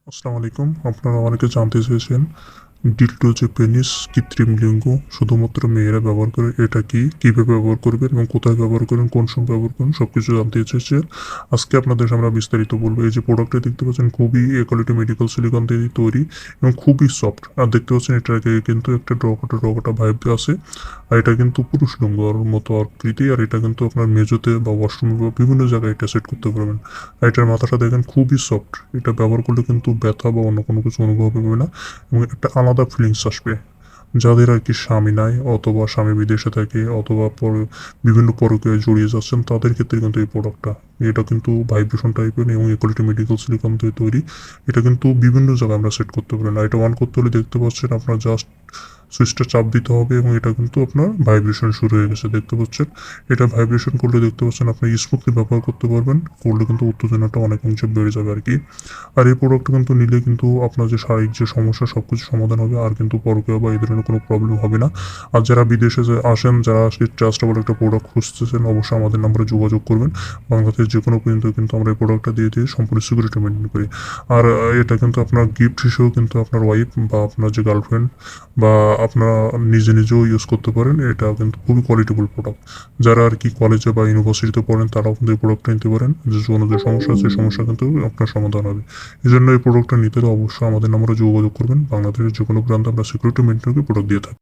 আসসালামু আলাইকুম। আপনারা অনেকে জানতে চেয়েছেন ডিলডো যে পেনিস কৃত্রিম লিঙ্গ শুধুমাত্র মেয়েরা ব্যবহার করে, এটা কি, কিভাবে ব্যবহার করবেন এবং কোথায় ব্যবহার করেন, কোন সময় ব্যবহার করেন, সবকিছু জানতে চেয়েছেন। আজকে আপনাদের আমরা বিস্তারিত বলবো। এই যে প্রোডাক্টটা দেখতে পাচ্ছেন খুবই কোয়ালিটি মেডিকেল সিলিকন দিয়ে তৈরি এবং খুবই সফট। আর দেখতে পাচ্ছেন এটাকে কিন্তু একটা ড্রকাটা ভাইব আছে। আর এটা কিন্তু পুরুষ লিঙ্গর মতো আকৃতি। আর এটা কিন্তু আপনার মেজোতে বা ওয়াশরুমে বা বিভিন্ন জায়গায় এটা সেট করতে পারবেন। আর এটার মাথাটা দেখেন খুবই সফট। এটা ব্যবহার করলে কিন্তু ব্যথা বা অন্য কোনো কিছু অনুভব হবে না এবং একটা আলাদা ফিলিংস আসবে। যাদের আর কি স্বামী নাই অথবা স্বামী বিদেশে থাকে অথবা বিভিন্ন পরকীয়ায় জড়িয়ে যাচ্ছেন, তাদের ক্ষেত্রে কিন্তু এই প্রোডাক্টটা, এটা কিন্তু ভাইব্রেশন টাইপের এবং ইকুয়ালিটি মেডিকেল সিলিকন দিয়ে তৈরি। এটা কিন্তু বিভিন্ন জায়গায় আমরা সেট করতে পারি না। এটা অন করতে হলে দেখতে পাচ্ছেন আপনার জাস্ট সুইচটা চাপ দিতে হবে এবং এটা কিন্তু আপনার ভাইব্রেশন শুরু হয়ে গেছে দেখতে পাচ্ছেন। এটা ভাইব্রেশন করলে দেখতে পাচ্ছেন আপনি স্মুথলি ব্যবহার করতে পারবেন। করলে কিন্তু উত্তেজনাটা অনেক অংশে বেড়ে যাবে আর কি। আর এই প্রোডাক্টটা কিন্তু নিলে কিন্তু আপনার যে শারীরিক যে সমস্যা সবকিছু সমাধান হবে, আর কিন্তু পরকীয়া বা এই ধরনের কোনো প্রবলেম হবে না। আর যারা বিদেশে যে আসেন, যারা আসলে ট্রাস্টেবল একটা প্রোডাক্ট খুঁজতেছেন, অবশ্যই আমাদের নাম্বারে যোগাযোগ করবেন। বাংলাদেশের যে কোনো পর্যন্ত কিন্তু আমরা এই প্রোডাক্টটা দিয়ে সম্পূর্ণ সিকিউরিটি মেনটেন করি। আর এটা কিন্তু আপনার গিফট হিসেবেও কিন্তু আপনার ওয়াইফ বা আপনার যে গার্লফ্রেন্ড বা আপনারা নিজেও ইউজ করতে পারেন। এটা কিন্তু খুবই কোয়ালিটিফুল প্রোডাক্ট। যারা আর কি কলেজে বা ইউনিভার্সিটিতে পড়েন, তারাও কিন্তু এই প্রোডাক্টটা নিতে পারেন। যে কোনো যে সমস্যা আছে, সেই সমস্যা কিন্তু আপনার সমাধান হবে। এই জন্য এই প্রোডাক্টটা নিতে হলে অবশ্যই আমাদের নাম্বারে যোগাযোগ করবেন। বাংলাদেশের যে কোনো প্রান্তে আমরা সিকিউরিটি মেনটেন করে প্রোডাক্ট দিয়ে থাকি।